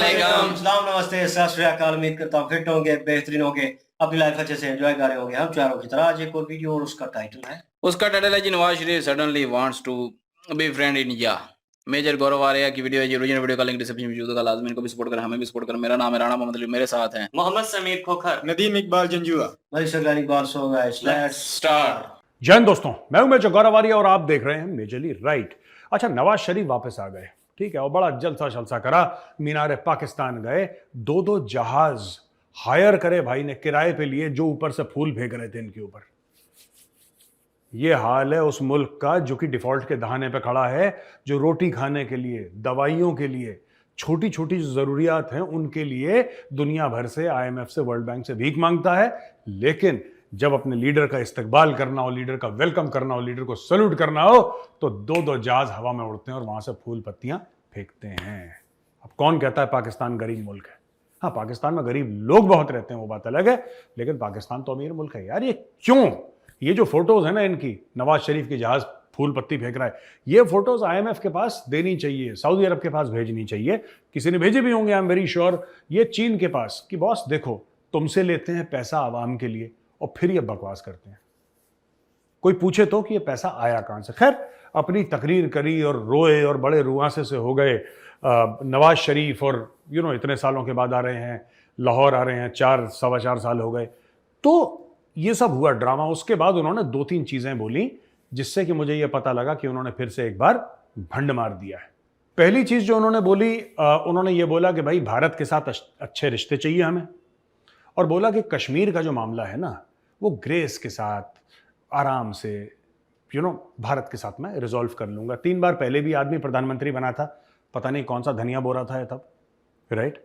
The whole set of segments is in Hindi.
अस्सलाम सलाम नमस्ते सत श्री अकाल। उम्मीद करता हूँ फिट होंगे, बेहतरीन होंगे, अपनी लाइफ अच्छे से एंजॉय कर रहे होंगे। हम चारों की तरह आज एक और वीडियो और उसका टाइटल है जी Nawaz Sharif suddenly wants to be friend in India. Major Gaurav Arya की वीडियो है जी। ओरिजिनल वीडियो का लिंक डिस्क्रिप्शन में मौजूद होगा। लाजमी इनको भी सपोर्ट करें, हमें भी सपोर्ट करें। मेरा नाम है राणा मोहम्मद अली, मेरे साथ हैं मोहम्मद समीर खोखर, नदीम इकबाल जंजुआ। Let's start. जय हिंद दोस्तों, मैं हूं मेजर गौरव आर्या और आप देख रहे हैं मेजरली राइट। अच्छा, नवाज शरीफ वापस आ गए, ठीक है, और बड़ा जलसा शलसा करा। मीनार पाकिस्तान गए, दो जहाज हायर करे भाई ने, किराए पे लिए, जो ऊपर से फूल फेंक रहे थे इनके ऊपर। ये हाल है उस मुल्क का जो कि डिफॉल्ट के दहाने पे खड़ा है, जो रोटी खाने के लिए, दवाइयों के लिए, छोटी छोटी जो जरूरियात हैं उनके लिए दुनिया भर से, IMF से, वर्ल्ड बैंक से भीख मांगता है। लेकिन जब अपने लीडर का इस्तकबाल करना हो, लीडर का वेलकम करना हो, लीडर को सल्यूट करना हो, तो दो जहाज हवा में उड़ते हैं और वहां से फूल पत्तियां फेंकते हैं। अब कौन कहता है पाकिस्तान गरीब मुल्क है? हाँ, पाकिस्तान में गरीब लोग बहुत रहते हैं, वो बात अलग है, लेकिन पाकिस्तान तो अमीर मुल्क है यार। ये क्यों? ये जो फोटोज है ना इनकी, नवाज शरीफ की जहाज फूल पत्ती फेंक रहा है, ये फोटोज IMF के पास देनी चाहिए, सऊदी अरब के पास भेजनी चाहिए। किसी ने भेजे भी होंगे, आई एम वेरी श्योर। ये चीन के पास कि बॉस देखो, तुमसे लेते हैं पैसा आवाम के लिए और फिर ये बकवास करते हैं। कोई पूछे तो कि ये पैसा आया कहां से? खैर, अपनी तकरीर करी और रोए और बड़े रुआसे से हो गए नवाज शरीफ, और इतने सालों के बाद आ रहे हैं, लाहौर आ रहे हैं, 4 सवा 4 साल हो गए। तो ये सब हुआ ड्रामा। उसके बाद उन्होंने 2-3 चीजें बोली जिससे कि मुझे ये पता लगा कि उन्होंने फिर से एक बार भंड मार दिया है। पहली चीज जो उन्होंने बोली, उन्होंने ये बोला कि भाई भारत के साथ अच्छे रिश्ते चाहिए हमें, और बोला कि कश्मीर का जो मामला है ना, वो ग्रेस के साथ, आराम से, भारत के साथ मैं रिजॉल्व कर लूंगा। 3 बार पहले भी आदमी प्रधानमंत्री बना था, पता नहीं कौन सा धनिया बोरा था तब, राइट।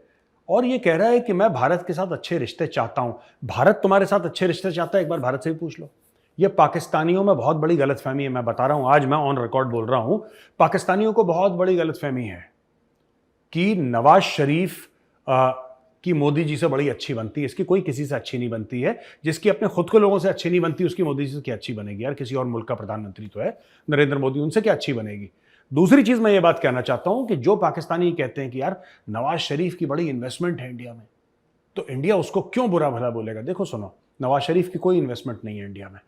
और ये कह रहा है कि मैं भारत के साथ अच्छे रिश्ते चाहता हूं। भारत तुम्हारे साथ अच्छे रिश्ते चाहता है? एक बार भारत से ही पूछ लो। ये पाकिस्तानियों में बहुत बड़ी गलतफहमी है, मैं बता रहा हूं, आज मैं ऑन रिकॉर्ड बोल रहा हूं। पाकिस्तानियों को बहुत बड़ी गलतफहमी है कि नवाज शरीफ की मोदी जी से बड़ी अच्छी बनती है। इसकी कोई किसी से अच्छी नहीं बनती है। जिसकी अपने खुद के लोगों से अच्छी नहीं बनती, उसकी मोदी जी से क्या अच्छी बनेगी यार? किसी और मुल्क का प्रधानमंत्री तो है नरेंद्र मोदी, उनसे क्या अच्छी बनेगी? दूसरी चीज मैं ये बात कहना चाहता हूं कि जो पाकिस्तानी कहते हैं कि यार नवाज शरीफ की बड़ी इन्वेस्टमेंट है इंडिया में, तो इंडिया उसको क्यों बुरा भला बोलेगा? देखो सुनो, नवाज शरीफ की कोई इन्वेस्टमेंट नहीं है इंडिया में।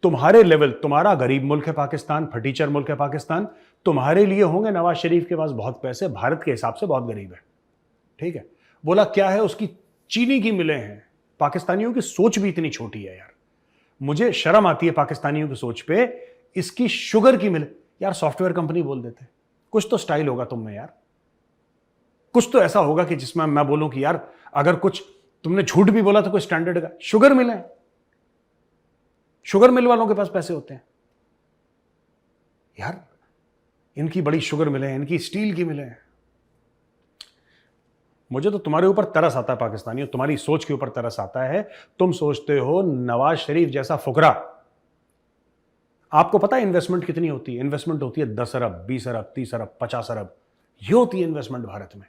तुम्हारे लेवल, तुम्हारा गरीब मुल्क है पाकिस्तान, फटीचर मुल्क है पाकिस्तान, तुम्हारे लिए होंगे नवाज शरीफ के पास बहुत पैसे, भारत के हिसाब से बहुत गरीब है, ठीक है। बोला क्या है, उसकी चीनी की मिलें हैं। पाकिस्तानियों की सोच भी इतनी छोटी है यार, मुझे शर्म आती है पाकिस्तानियों की सोच पे। इसकी शुगर की मिल, यार सॉफ्टवेयर कंपनी बोल देते। कुछ तो स्टाइल होगा तुम में यार, कुछ तो ऐसा होगा कि जिसमें मैं बोलूं कि यार अगर कुछ तुमने झूठ भी बोला तो कोई स्टैंडर्ड का। शुगर मिल है, शुगर मिल वालों के पास पैसे होते हैं यार। इनकी बड़ी शुगर मिले हैं, इनकी स्टील की मिले हैं। मुझे तो तुम्हारे ऊपर तरस आता है पाकिस्तानियों, तुम्हारी सोच के ऊपर तरस आता है। तुम सोचते हो नवाज शरीफ जैसा फुकरा, आपको पता है इन्वेस्टमेंट कितनी होती है? इन्वेस्टमेंट होती है 10 अरब, 20 अरब, 30 अरब, 50 अरब, ये होती है इन्वेस्टमेंट भारत में।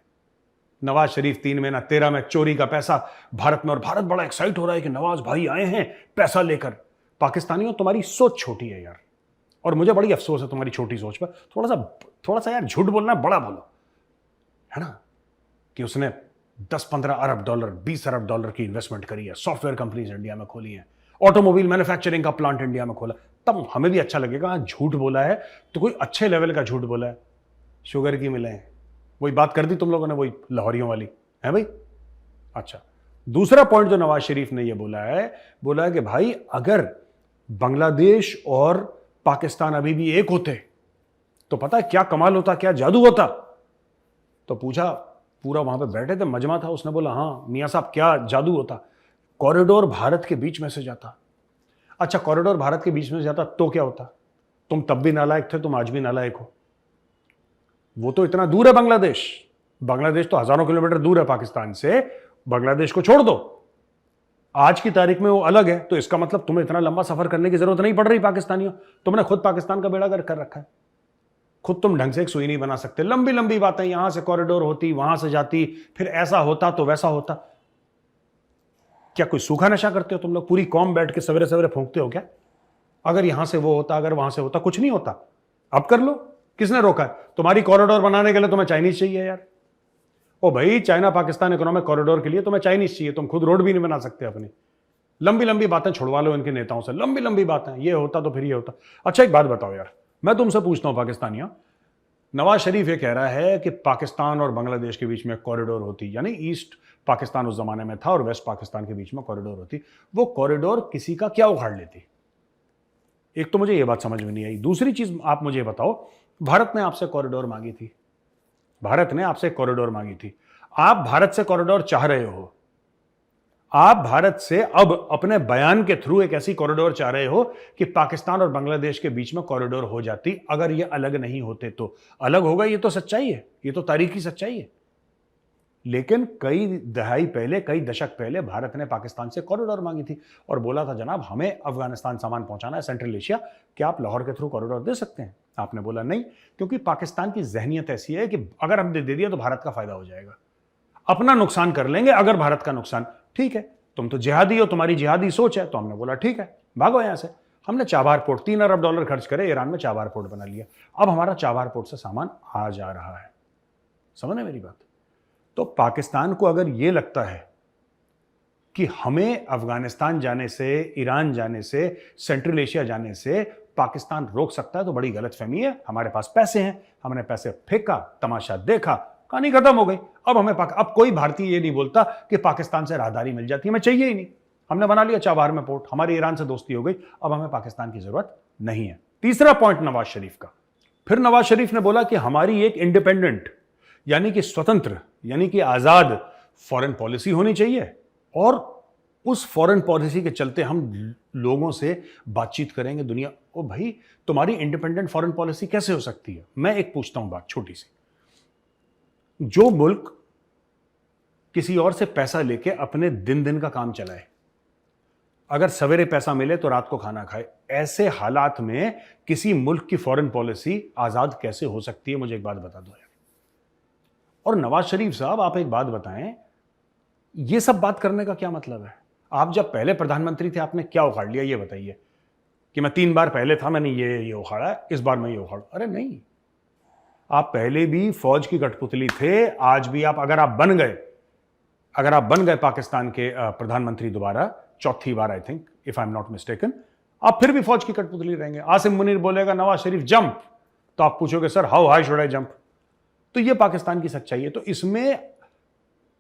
नवाज शरीफ 3 महीना 13 में चोरी का पैसा भारत में, और भारत बड़ा एक्साइट हो रहा है कि नवाज भाई आए हैं पैसा लेकर। पाकिस्तानियों, तुम्हारी सोच छोटी है यार, और मुझे बड़ी अफसोस है तुम्हारी छोटी सोच पर। थोड़ा सा यार झूठ बोलना बड़ा बोलो, है ना, कि उसने 10-15 अरब डॉलर, 20 अरब डॉलर की इन्वेस्टमेंट करी है, सॉफ्टवेयर कंपनीज इंडिया में खोली है, ऑटोमोबाइल मैन्युफैक्चरिंग का प्लांट इंडिया में खोला, तब हमें भी अच्छा लगेगा। हाँ, झूठ बोला है तो कोई अच्छे लेवल का झूठ बोला है। शुगर की मिले हैं, वही बात कर दी तुम लोगों ने, वही लाहौरियों वाली है भाई। अच्छा, दूसरा पॉइंट जो नवाज शरीफ ने ये बोला है कि भाई अगर बांग्लादेश और पाकिस्तान अभी भी एक होते तो पता है क्या कमाल होता, क्या जादू होता। तो पूछा, पूरा वहां पे बैठे थे, मजमा था, उसने बोला हाँ मियां साहब क्या जादू होता, कॉरिडोर भारत के बीच में से जाता। अच्छा, कॉरिडोर भारत के बीच में से जाता तो क्या होता? तुम तब भी नालायक थे, तुम आज भी नालायक हो। वो तो इतना दूर है बांग्लादेश, बांग्लादेश तो हजारों किलोमीटर दूर है पाकिस्तान से। बांग्लादेश को छोड़ दो, आज की तारीख में वो अलग है, तो इसका मतलब तुम्हें इतना लंबा सफर करने की जरूरत नहीं पड़ रही पाकिस्तानियों। तुमने खुद पाकिस्तान का बेड़ा गर्क कर रखा है, खुद तुम ढंग से एक सुई नहीं बना सकते। लंबी लंबी बातें, यहां से कॉरिडोर होती, वहां से जाती, फिर ऐसा होता तो वैसा होता। क्या कोई सूखा नशा करते हो तुम लोग? पूरी कौम बैठ के सवेरे सवेरे फूंकते हो क्या? अगर यहां से वो होता, अगर वहां से होता, कुछ नहीं होता। अब कर लो, किसने रोका है? तुम्हारी कॉरिडोर बनाने के लिए तुम्हें चाइनीज चाहिए यार, ओ भाई, चाइना पाकिस्तान इकोनॉमिक कॉरिडोर के लिए तुम्हें चाइनीज चाहिए, तुम खुद रोड भी नहीं बना सकते अपनी। लंबी लंबी बातें छुड़वा लो इनके नेताओं से, लंबी लंबी बातें, ये होता तो फिर ये होता। अच्छा एक बात बताओ यार, मैं तुमसे पूछता हूं पाकिस्तानियों, नवाज शरीफ ये कह रहा है कि पाकिस्तान और बांग्लादेश के बीच में कॉरिडोर होती, यानी ईस्ट पाकिस्तान उस जमाने में था और वेस्ट पाकिस्तान के बीच में कॉरिडोर होती, वो कॉरिडोर किसी का क्या उखाड़ लेती? एक तो मुझे ये बात समझ में नहीं आई। दूसरी चीज आप मुझे बताओ, भारत ने आपसे कॉरिडोर मांगी थी, भारत ने आपसे कॉरिडोर मांगी थी, आप भारत से कॉरिडोर चाह रहे हो, आप भारत से अब अपने बयान के थ्रू एक ऐसी कॉरिडोर चाह रहे हो कि पाकिस्तान और बांग्लादेश के बीच में कॉरिडोर हो जाती अगर ये अलग नहीं होते तो। अलग होगा, ये तो सच्चाई है, ये तो तारीखी सच्चाई है। लेकिन कई दहाई पहले, कई दशक पहले भारत ने पाकिस्तान से कॉरिडोर मांगी थी और बोला था जनाब हमें अफगानिस्तान सामान पहुंचाना है, सेंट्रल एशिया, क्या आप लाहौर के थ्रू कॉरिडोर दे सकते हैं? आपने बोला नहीं, क्योंकि पाकिस्तान की जहनियत ऐसी है कि अगर हमने दे दिया तो भारत का फायदा हो जाएगा, अपना नुकसान कर लेंगे अगर भारत का नुकसान। ठीक है, तुम तो जिहादी हो, तुम्हारी जिहादी सोच है, तो हमने बोला ठीक है भागो यहां से। हमने चाबहार पोर्ट, $3 अरब खर्च करे, ईरान में चाबहार पोर्ट बना लिया। अब हमारा चाबहार पोर्ट से सामान आ जा रहा है। समझ मेरी बात? तो पाकिस्तान को अगर यह लगता है कि हमें अफगानिस्तान जाने से, ईरान जाने से, सेंट्रल एशिया जाने से पाकिस्तान रोक सकता है, तो बड़ी गलतफहमी है। हमारे पास पैसे हैं, हमने पैसे फेंका, तमाशा देखा, कहानी खत्म हो गई। अब हमें अब कोई भारतीय ये नहीं बोलता कि पाकिस्तान से राहदारी मिल जाती है, हमें चाहिए ही नहीं, हमने बना लिया चाबहार में पोर्ट, हमारी ईरान से दोस्ती हो गई, अब हमें पाकिस्तान की जरूरत नहीं है। तीसरा पॉइंट नवाज शरीफ का, फिर नवाज शरीफ ने बोला कि हमारी एक इंडिपेंडेंट, यानी कि स्वतंत्र, यानी कि आजाद फॉरेन पॉलिसी होनी चाहिए और उस फॉरेन पॉलिसी के चलते हम लोगों से बातचीत करेंगे दुनिया। ओ भाई, तुम्हारी इंडिपेंडेंट फॉरेन पॉलिसी कैसे हो सकती है? मैं एक पूछता हूं बात छोटी सी, जो मुल्क किसी और से पैसा लेके अपने दिन दिन का काम चलाए, अगर सवेरे पैसा मिले तो रात को खाना खाए, ऐसे हालात में किसी मुल्क की फॉरेन पॉलिसी आजाद कैसे हो सकती है? मुझे एक बात बता दो यार। और नवाज शरीफ साहब, आप एक बात बताएं, ये सब बात करने का क्या मतलब है? आप जब पहले प्रधानमंत्री थे आपने क्या उखाड़ लिया? ये बताइए कि मैं 3 बार पहले था, मैंने ये उखाड़ा, इस बार मैं ये उखाड़ा। अरे नहीं, आप पहले भी फौज की कठपुतली थे, आज भी आप, अगर आप बन गए पाकिस्तान के प्रधानमंत्री दोबारा, चौथी बार I think, if I am not mistaken, आप फिर भी फौज की कठपुतली रहेंगे। आसिम मुनीर बोलेगा नवाज शरीफ जंप, तो आप पूछोगे sir how high should I jump? तो ये पाकिस्तान की सच्चाई है। तो इसमें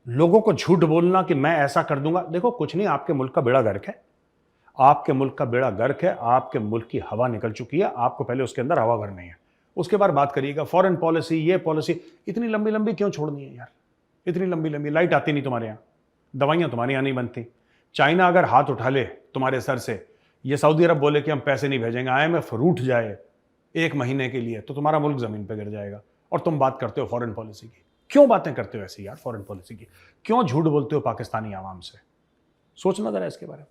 लोगों को झूठ बोलना कि मैं ऐसा कर दूंगा, देखो कुछ नहीं, आपके मुल्क का बेड़ा गर्क है, आपके मुल्क का बेड़ा गर्क है, आपके मुल्क की हवा निकल चुकी है, आपको पहले उसके अंदर हवा भरनी है, उसके बाद बात करिएगा। फॉरेन पॉलिसी, ये पॉलिसी, इतनी लंबी लंबी क्यों छोड़नी है यार? इतनी लंबी लंबी, लाइट आती नहीं तुम्हारे यहाँ, दवाइयाँ तुम्हारे यहाँ नहीं बनती, चाइना अगर हाथ उठा ले तुम्हारे सर से, ये सऊदी अरब बोले कि हम पैसे नहीं भेजेंगे, IMF रूठ जाए 1 महीने के लिए, तो तुम्हारा मुल्क जमीन पर गिर जाएगा। और तुम बात करते हो फॉरेन पॉलिसी की। क्यों बातें करते हो ऐसी यार फॉरेन पॉलिसी की? क्यों झूठ बोलते हो पाकिस्तानी आवाम से? सोचना जरा इसके बारे में।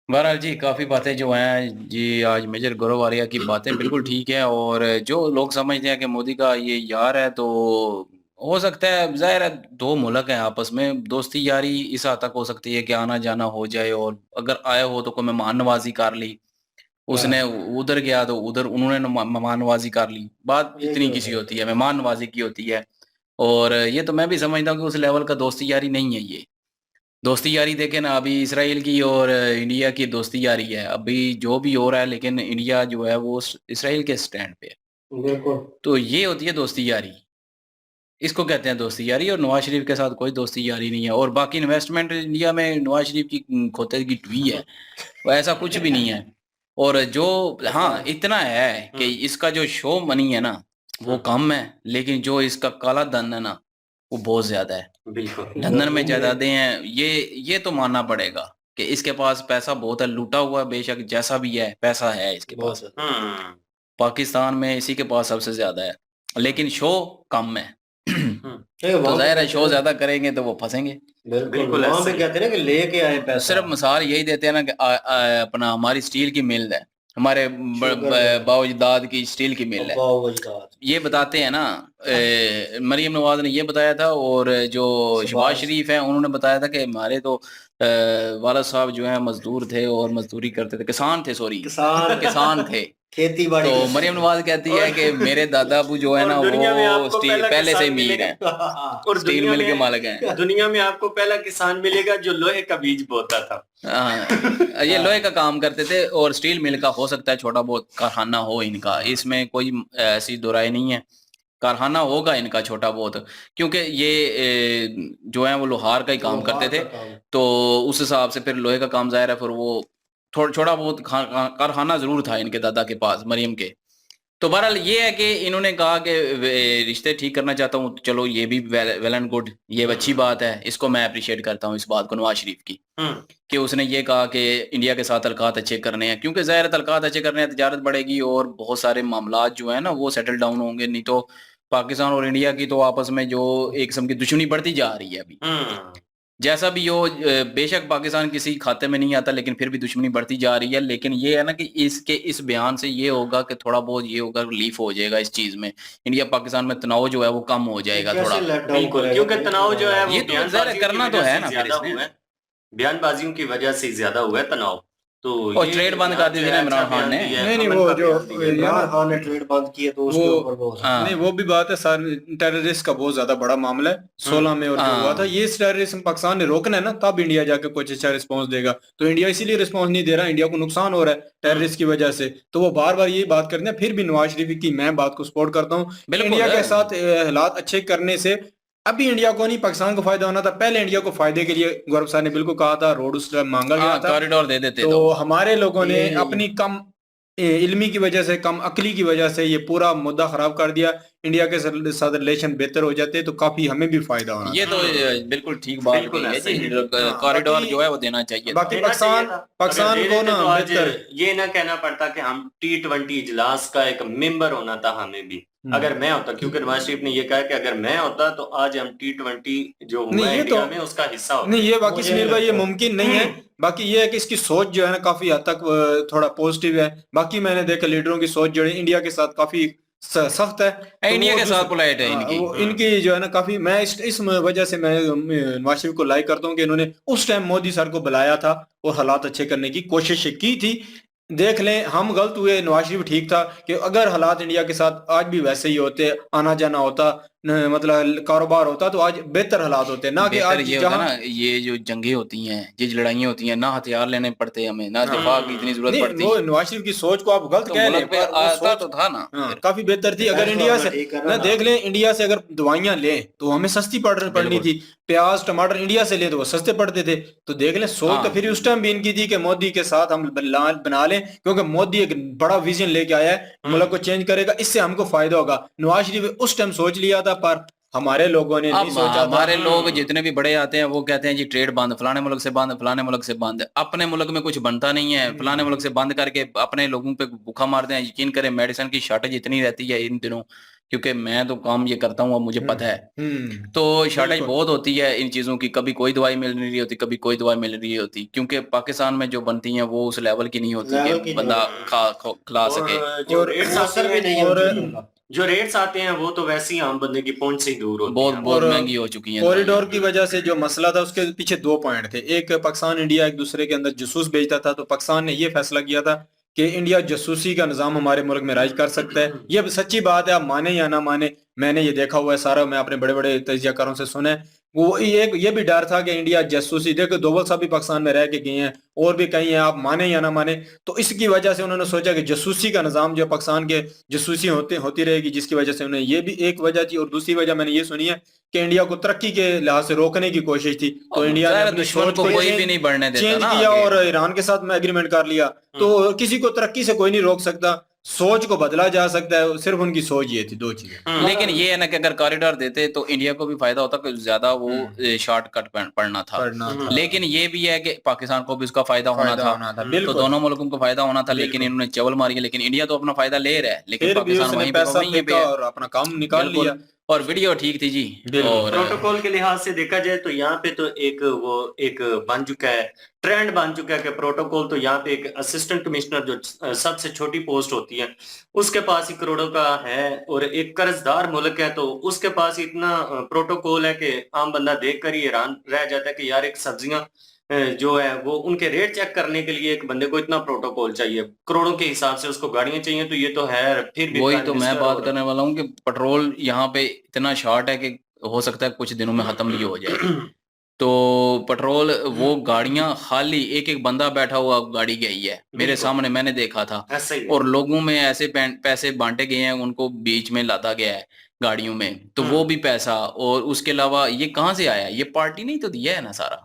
बहरहाल जी, काफ़ी बातें जो हैं जी, आज मेजर गौरव आर्या की बातें बिल्कुल ठीक है। और जो लोग समझते हैं कि मोदी का ये यार है, तो हो सकता है, ज़ाहिर है 2 मुल्क हैं आपस में, दोस्ती यारी इस हद तक हो सकती है कि आना जाना हो जाए, और अगर आए हो तो कोई मेहमान नवाजी कर ली, उसने उधर गया तो उधर उन्होंने मेहमान नवाजी कर ली, बात इतनी किसी होती है, मेहमान नवाजी की होती है। और ये तो मैं भी समझता हूँ कि उस लेवल का दोस्ती यारी नहीं है ये। दोस्ती यारी देखें ना, अभी इसराइल की और इंडिया की दोस्ती यारी है, अभी जो भी हो रहा है, लेकिन इंडिया जो है वो इसराइल के स्टैंड पे है। बिल्कुल। तो ये होती है दोस्ती यारी, इसको कहते हैं दोस्ती यारी। और नवाज शरीफ के साथ कोई दोस्ती यारी नहीं है। और बाकी इन्वेस्टमेंट इंडिया में नवाज शरीफ की खोते की टुई है, वो ऐसा कुछ भी नहीं है। और जो, हाँ इतना है कि इसका जो शो मनी है ना वो कम है, लेकिन जो इसका काला धन है ना वो बहुत ज्यादा है। बिल्कुल। लंदन में जायदादें हैं, ये तो मानना पड़ेगा कि इसके पास पैसा बहुत है, लूटा हुआ बेशक, जैसा भी है पैसा है इसके पास। पाकिस्तान में इसी के पास सबसे ज्यादा है, लेकिन शो कम है। तो जाहिर है शो ज्यादा करेंगे तो वो फंसेंगे। बिल्कुल वहां पे कहते हैं ना कि लेके आए पैसा। सिर्फ मिसाल यही देते हैं ना कि अपना हमारी स्टील की मिल है, हमारे शुगर बाओजदाद की स्टील की मिल है। बावजदाद ये बताते हैं ना, मरियम नवाज ने ये बताया था, और जो शहबाज शहबाज शरीफ हैं उन्होंने बताया था कि हमारे तो वाला साहब जो है मजदूर थे और मजदूरी करते थे, किसान थे, सॉरी किसान किसान थे। खेती बाड़ी तो करते मरियम थे। नवाज कहती है कि मेरे दादा अबू जो है और ना दुनिया में वो आपको स्टील पहला पहले से किसान अमीर मिलेगा। हैं, और स्टील मिल के मालिक हैं। दुनिया में आपको पहला किसान मिलेगा जो लोहे का बीज बोता था। हाँ, ये लोहे का काम करते थे, और स्टील मिल का हो सकता है छोटा बहुत कारखाना हो इनका, इसमें कोई ऐसी दो राय नहीं है, कारखाना होगा इनका छोटा बहुत, क्योंकि ये जो है वो लोहार का ही काम करते लोहार थे। का काम तो उस हिसाब से फिर लोहे का काम जाहिर है, फिर वो थोड़ा छोटा बहुत कारखाना जरूर था इनके दादा के पास, मरियम के। तो बहरहाल ये है कि इन्होंने कहा कि रिश्ते ठीक करना चाहता हूँ, चलो ये भी वेल एंड गुड, ये अच्छी बात है, इसको मैं अप्रिशिएट करता हूँ इस बात को नवाज शरीफ की, कि उसने ये कहा कि इंडिया के साथ तल्कात अच्छे करने हैं, क्योंकि ज़ाहिर है तल्कात अच्छे करने हैं, तिजारत बढ़ेगी और बहुत सारे मामलात जो है ना वो सेटल डाउन होंगे। नहीं तो पाकिस्तान और इंडिया की तो आपस में जो एक किस्म की दुश्मनी बढ़ती जा रही है अभी, जैसा भी हो, बेशक पाकिस्तान किसी खाते में नहीं आता, लेकिन फिर भी दुश्मनी बढ़ती जा रही है। लेकिन ये है ना कि इसके इस बयान से ये होगा कि थोड़ा बहुत ये होगा, रिलीफ हो जाएगा इस चीज में, इंडिया पाकिस्तान में तनाव जो है वो कम हो जाएगा थोड़ा। कैसे लेट डाउन बिल्कुल, करेगा? क्योंकि तनाव जो है वो ये तो ज़ाहिर करना तो है ना फिर इसने। बयानबाजियों की वजह से ज्यादा हुआ है तनाव। तो और ये ट्रेड बंद कर दी थी ना इमरान खान ने। नहीं, वो जो इमरान खान ने ट्रेड बंद किए तो उसके वो- ऊपर बहुत हाँ। नहीं, वो भी बात है सर, टेररिस्ट का बहुत ज्यादा बड़ा मामला है 16 में, और जो हाँ। हुआ था ये टेररिज्म पाकिस्तान ने रोकना है ना, तब इंडिया जाकर कुछ अच्छा रिस्पांस देगा। तो इंडिया इसीलिए रिस्पांस नहीं दे रहा, इंडिया को नुकसान हो रहा है टेररिस्ट की वजह से, तो वो बार बार यही बात करते हैं। फिर भी नवाज शरीफ की मैं बात को सपोर्ट करता हूँ, बिल्कुल इंडिया है। के साथ हालात अच्छे करने से अभी इंडिया को नहीं, पाकिस्तान को फायदा होना था। पहले इंडिया को फायदे के लिए गौरव साहब ने बिल्कुल कहा था, रोड उस टाइम मांगा गया हाँ, था, कॉरिडोर दे देते तो हमारे लोगों ने ये- अपनी कम इल्मी की वजह से, कम अकली की वजह से ये पूरा मुद्दा खराब कर दिया। इंडिया के साथ रिलेशन बेहतर हो जाते तो काफी हमें भी फायदा होना ये तो बिल्कुल ठीक बात बिल्कुल है ऐसे जी, ही। कॉरिडोर बाकी- जो है वो देना चाहिए था। बाकी पाकिस्तान को ना तो आज बेहतर ये ना कहना पड़ता कि हम T20 इजलास का एक मेंबर होना था हमें भी। अगर मैं होता, क्योंकि नवाज शरीफ ने ये कहा कि अगर मैं होता तो आज हम T20 जो हुआ नहीं, है ये इंडिया तो- में उसका हिस्सा होता। नहीं, ये बाकी मुझे सुनील भाई ये लगता है। मुमकिन नहीं है। बाकी ये है कि इसकी सोच जो है ना काफी हद तक थोड़ा पॉजिटिव है। बाकी मैंने देखा लीडरों की सोच जो है इंडिया के साथ काफी सख्त है, तो इंडिया वो के साथ पोलाइट है हाँ, इनकी। वो इनकी जो है ना काफी, मैं इस वजह से मैं नवाज शरीफ को लाइक करता हूँ कि इन्होंने उस टाइम मोदी सर को बुलाया था और हालात अच्छे करने की कोशिश की थी। देख लें, हम गलत हुए, नवाज शरीफ ठीक था, कि अगर हालात इंडिया के साथ आज भी वैसे ही होते, आना जाना होता, मतलब कारोबार होता, तो आज बेहतर हालात होते, ना कि बेहतर आज ये होता जहां ना, ये जो जंगें होती हैं, ये लड़ाइयाँ होती हैं, ना हथियार लेने पड़ते हमें, ना दिफा की इतनी जरूरत नहीं, पड़ती, वो नवाज शरीफ की सोच को आप गलत तो कह मुल्क लें, पे पर वो आता सोच तो था ना। काफी बेहतर थी। अगर तो इंडिया अपना से ठीक करना ना ना। देख लें, इंडिया से अगर दवाइयां लें तो हमें सस्ती पड़नी बिल्कुल। थी, प्याज टमाटर इंडिया से ले तो वो सस्ते पड़ते थे। तो देख लें, सोच हाँ। तो फिर उस टाइम भी इनकी थी कि मोदी के साथ हम बना लें, क्योंकि मोदी एक बड़ा विजन लेके आया है, मुल्क को चेंज करेगा, इससे हमको फायदा होगा। नवाज शरीफ उस टाइम सोच लिया था, पर हमारे लोगों ने नहीं अब सोचा था। हमारे लोग जितने भी बड़े आते हैं वो कहते हैं जी ट्रेड बंद, फलाने मुल्क से बंद, फलाने मुल्क से बंद। अपने मुल्क में कुछ बनता नहीं है, फलाने मुल्क से बंद करके अपने लोगों पे भूखा मारते हैं। यकीन करें, मेडिसिन की शॉर्टेज इतनी रहती है इन दिनों, क्योंकि मैं तो काम ये करता हूँ, अब मुझे पता है। तो शॉर्टेज बिल्कुल। बहुत होती है इन चीजों की, कभी कोई दवाई मिल रही होती, कभी कोई दवाई मिल रही होती, क्योंकि पाकिस्तान में जो बनती हैं वो उस लेवल की नहीं होती लेवल कि की बंदा खिला सके। और जो और रेट्स असर आते भी नहीं हैं, है उन और- चीजों का। जो रेट्स आते हैं वो तो वैसे ही आम बंदे की पहुंच से ही दूर होते बहुत हैं। बहुत और महंगी हो चुकी हैं कॉरिडोर की वजह से जो मसला था, उसके पीछे दो पॉइंट थे। एक, पाकिस्तान इंडिया एक दूसरे के अंदर जासूस भेजता था, तो पाकिस्तान ने ये फैसला किया था कि इंडिया जासूसी का निजाम हमारे मुल्क में राज कर सकता है। ये सच्ची बात है, आप माने या ना माने, मैंने ये देखा हुआ है सारा, मैं अपने बड़े बड़े तजियाकारों से सुना है। वो ये भी डर था कि इंडिया जासूसी, देखो दोवल साहब भी पाकिस्तान में रह के गए हैं, और भी कई हैं, आप माने या ना माने। तो इसकी वजह से उन्होंने सोचा कि जासूसी का निजाम जो पाकिस्तान के जासूसी होती रहेगी, जिसकी वजह से उन्हें ये भी एक वजह थी। और दूसरी वजह मैंने ये सुनी है कि इंडिया को तरक्की के लिहाज से रोकने की कोशिश थी, तो इंडिया ने ज़ाहिर है, अपनी दुश्मन सोच को को कोई भी नहीं बढ़ने देता चेंज ना किया आगे। और ईरान के साथ में एग्रीमेंट कर लिया। तो किसी को तरक्की से कोई नहीं रोक सकता, सोच को बदला जा सकता है, सिर्फ उनकी सोच ये थी, दो चीजें। लेकिन ये है ना कि अगर कॉरिडोर देते तो इंडिया को भी फायदा होता, कुछ ज्यादा वो शॉर्टकट पड़ना था। पढ़ना था, लेकिन ये भी है कि पाकिस्तान को भी उसका फायदा होना फायदा था, होना था, तो बिल्कुल। दोनों मुल्कों को फायदा होना था। लेकिन बिल्कुल। इन्होंने चवल मारी है, लेकिन इंडिया तो अपना फायदा ले रहा है, लेकिन फिर भी पाकिस्तान उसने वहीं पे पैसा वहीं पे फेंका है। और अपना काम निकाल बिल्कुल। लिया। और वीडियो ठीक थी जी। और प्रोटोकॉल के लिहाज से देखा जाए तो यहाँ पे तो एक बन चुका है, ट्रेंड बन चुका है कि प्रोटोकॉल तो यहाँ पे एक असिस्टेंट कमिश्नर जो सबसे छोटी पोस्ट होती है उसके पास ही करोड़ों का है, और एक कर्जदार मुल्क है तो उसके पास इतना प्रोटोकॉल है कि आम बंदा देख कर ही हैरान रह जाता है कि यार एक सब्जियां जो है वो उनके रेट चेक करने के लिए एक बंदे को इतना प्रोटोकॉल चाहिए, करोड़ों के हिसाब से उसको गाड़ियां चाहिए, तो ये तो है फिर भी वही प्राइम तो मैं मिनिस्टर बात और करने वाला हूँ कि पेट्रोल यहाँ पे इतना शॉर्ट है कि हो सकता है कुछ दिनों में खत्म भी हो जाए। तो पेट्रोल वो गाड़ियां खाली, एक एक बंदा बैठा हुआ गाड़ी गई है मेरे बिल्कुल। सामने, मैंने देखा था। ऐसा ही है। और लोगों में ऐसे पैसे बांटे गए हैं, उनको बीच में लादा गया है गाड़ियों में, तो वो भी पैसा। और उसके अलावा ये कहाँ से आया? ये पार्टी नहीं तो दिया है ना सारा।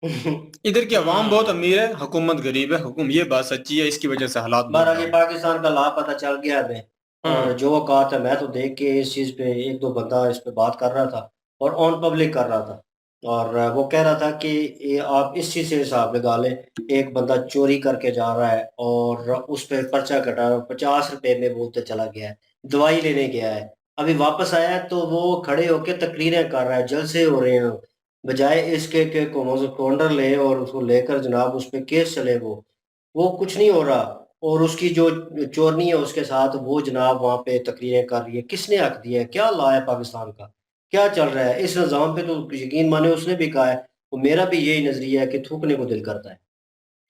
इधर की आवाम बहुत अमीर है, हुकूमत गरीब है, हुकुम ये बात सच्ची है, इसकी वजह से हालात बहुत बहरहाल ये खराब पाकिस्तान का ला पता चल गया हमें। और जो औकात है, मैं तो देख के इस चीज़ पे एक दो बंदा इस पे बात कर रहा था और ऑन पब्लिक कर रहा था, और वो कह रहा था कि ये आप इस चीज़ से हिसाब लगा लें, एक बंदा चोरी करके जा रहा है और उस पे पर्चा कटा रहा है, 50 रुपए में बोलते चला गया है, दवाई लेने गया है, अभी वापस आया है तो वो खड़े होके तकरीरें कर रहा है, जलसे हो रहे हैं, बजाय इसके के काउंटर ले और उसको लेकर जनाब उस पे केस चले, वो कुछ नहीं हो रहा। और उसकी जो चोरनी है उसके साथ वो जनाब वहाँ पे तकरीरें कर रही है। किसने हक दिया है? क्या लॉ है पाकिस्तान का? क्या चल रहा है इस निज़ाम पे? तो यकीन माने उसने भी कहा है, तो मेरा भी यही नजरिया है कि थूकने को दिल करता है।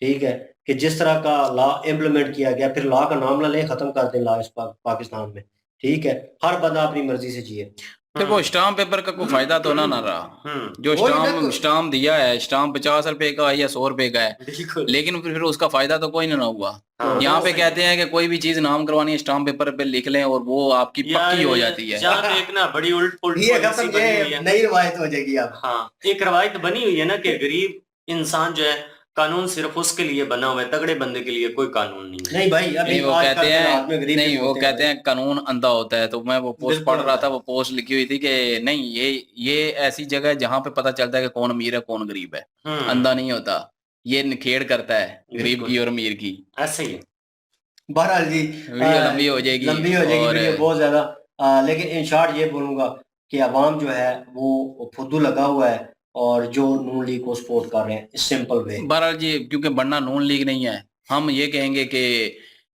ठीक है, कि जिस तरह का लॉ इम्प्लीमेंट किया गया, फिर लॉ का नाम ना लें, खत्म कर दें लॉ इस पाकिस्तान में। ठीक है, हर बंदा अपनी मर्जी से जिए। फिर वो स्टाम्प पेपर का कोई फायदा तो ना रहा। जो वही ना स्टाम्प दिया है, स्टाम्प 50 रुपए का है या 100 रुपए का है, बिल्कुल। लेकिन फिर उसका फायदा तो कोई ना हुआ। हाँ, यहाँ पे सही कहते हैं कि कोई भी चीज नाम करवानी है स्टाम्प पेपर पे लिख लें और वो आपकी पक्की हो जाती है। यहाँ पे एक ना बड़ी उल्ट पुल्ट ये पॉलिसी खत्म, बनी हुई ये है। नई रिवायत हो जाएगी अब। हाँ, एक रवायत बनी हुई है ना कि गरीब इंसान जो है, कानून सिर्फ उसके लिए बना हुआ है, तगड़े बंदे के लिए कोई कानून नहीं है। नहीं भाई, अभी नहीं वो आजकल कहते के हालात में हैं, गरीब नहीं भी वो होते हैं कहते भाई। हैं कानून अंधा होता है। तो मैं वो पोस्ट बिल्कुल पढ़ रहा होता था, है। वो पोस्ट लिखी हुई थी कि नहीं, ये ऐसी जगह है जहां पे पता चलता है कि कौन अमीर है कौन गरीब है। अंधा नहीं होता, ये निखेड़ करता है गरीब की और अमीर की। ऐसे ही है। बहरहाल जी, वीडियो लंबी हो जाएगी। लंबी हो जाएगी और वीडियो बहुत ज्यादा। लेकिन इन शॉर्ट ये बोलूंगा कि अवाम जो है वो फुद्दू लगा हुआ है, और जो नून लीग को सपोर्ट कर रहे हैं इस सिंपल वे। बहरहाल जी, क्योंकि बनना नून लीग नहीं है, हम ये कहेंगे कि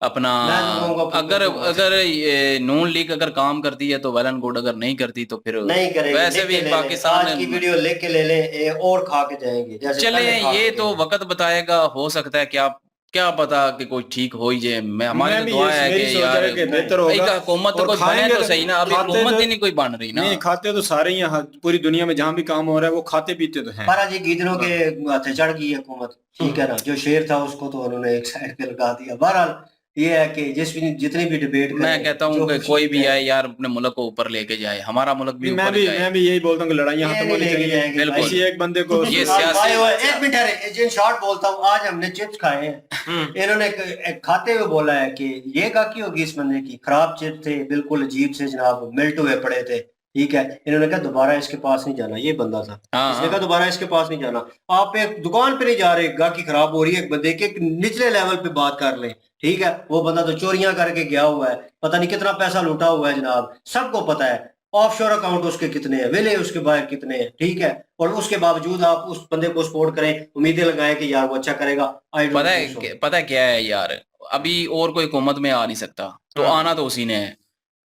अपना, मैं तो कहूंगा फुद्दू अगर हुकूमत। अगर ये नून लीग अगर काम करती है तो वेल एंड गुड, अगर नहीं करती तो फिर नहीं करेंगे, वैसे लिख के भी ले लें, पाकिस्तान आज की वीडियो लिख के ले लें, और खा के जाएंगे जैसे चले। पहले खा ये के तो गए। वक्त बताएगा, हो सकता है क्या क्या पता कि कोई ठीक हो ही जाए। हमारी मैं तो भी दुआ ये है मेरी कि सोच यार है कि बेहतर एक होगा। हुकूमत तो और कोई बने खाएंगे तो सही ना। अभी खाते हुकूमत तो ही नहीं कोई बन रही ना। नहीं, खाते तो सारे ही यहाँ पूरी दुनिया में जहां भी काम हो रहा है वो खाते पीते तो हैं। महाराज जी, गीदड़ों के हथे चढ़ गई हुकूमत। ठीक है ना, जो शेर था उसको तो उन्होंने एक साइड पे लगा दिया। बहरहाल ये है कि जितनी भी डिबेट मैं करें, कहता हूँ जो कि कुछ कोई भी है, आए यार अपने मुल्क को ऊपर लेके जाए, हमारा मुल्क भी नहीं, ऊपर जाए। मैं भी यही बोलता हूँ कि लड़ाइयाँ ये खत्म नहीं होनी लेके चाहिए। जाएंगे बिल्कुल। भाई। किसी एक बंदे को ये आज सियासी आए हुए, एक मिनट है, जिन शॉर्ट बोलता हूँ, आज हमने चिप्स खाए हैं, इन्होंने एक खाते हुए बोला है कि ये गाकी होगी इस बंदे की, खराब चिप्स थे, बिल्कुल अजीब से जनाब, मिल्ट हुए पड़े थे। ठीक है, इन्होंने कहा दोबारा इसके पास नहीं जाना, ये बंदा था, हाँ इसने कहा हाँ, दोबारा इसके पास नहीं जाना। आप एक दुकान पे नहीं जा रहे, गाकी खराब हो रही है, एक बंदे के, एक निचले लेवल पे बात कर लें। ठीक है, वो बंदा तो चोरियां करके गया हुआ है, पता नहीं कितना पैसा लूटा हुआ है जनाब, सबको पता है। ऑफशोर अकाउंट उसके कितने हैं, वेले उसके बाहर कितने हैं। ठीक है, और उसके बावजूद आप उस बंदे को सपोर्ट करें, उम्मीदें लगाएं कि यार वो अच्छा करेगा। I don't think so. पता है क्या है यार, अभी और कोई हुकूमत में आ नहीं सकता, तो आना तो उसी ने है।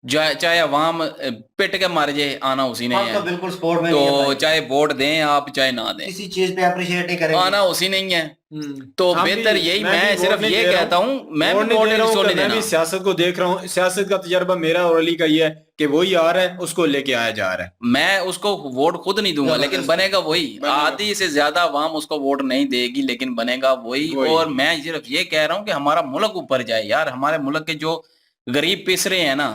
चाहे अवाम पिट के मार जाए, आना उसी ने हम है। तो बिल्कुल सपोर्ट में नहीं है तो भाई, चाहे वोट दें आप चाहे ना दें, किसी चीज पे अप्रिशिएट नहीं करेंगे। आना उसी नहीं है। तो हम भी- बेहतर यही, मैं मैं भी वोट सिर्फ नहीं ये दे रहा कहता हूँ, मैं वोट भी नहीं वोट दे रहा हूँ किसको कि नहीं मैं देना। भी सियासत को देख रहा हूँ। सियासत का तजर्बा मेरा और अली का ये है कि वही आ रहा है, उसको लेके आया जा रहा है। मैं उसको वोट खुद नहीं दूंगा, लेकिन जबरदस्त। बनेगा वही। बनेगा। आधी से ज्यादा आवाम उसको वोट नहीं देगी, लेकिन बनेगा वही। वही। और मैं सिर्फ ये कह रहा हूँ कि हमारा मुल्क ऊपर जाए यार, हमारे मुल्क के जो गरीब पिस रहे हैं ना,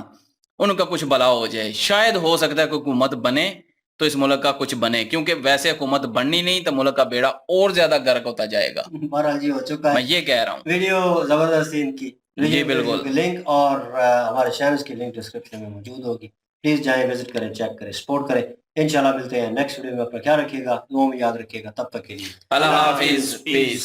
उनका कुछ भला हो जाए। शायद हो सकता है कोई हुकूमत बने तो इस मुल्क का कुछ बने, क्योंकि वैसे हुकूमत बननी नहीं तो मुल्क का बेड़ा और ज्यादा गर्क होता जाएगा। महाराज जी हो चुका मैं है। ये कह रहा हूँ। वीडियो जबरदस्त थी इनकी। जी बिल्कुल। की लिंक और हमारे चैनल की लिंक डिस्क्रिप्शन में मौजूद होगी, प्लीज जाएं, विजिट करें, चेक करें, सपोर्ट करें। इंशाल्लाह मिलते हैं नेक्स्ट वीडियो में। अपना ख्याल रखिएगा, दुआ में याद रखिएगा। तब तक के लिए अल्लाह हाफिज, पीस।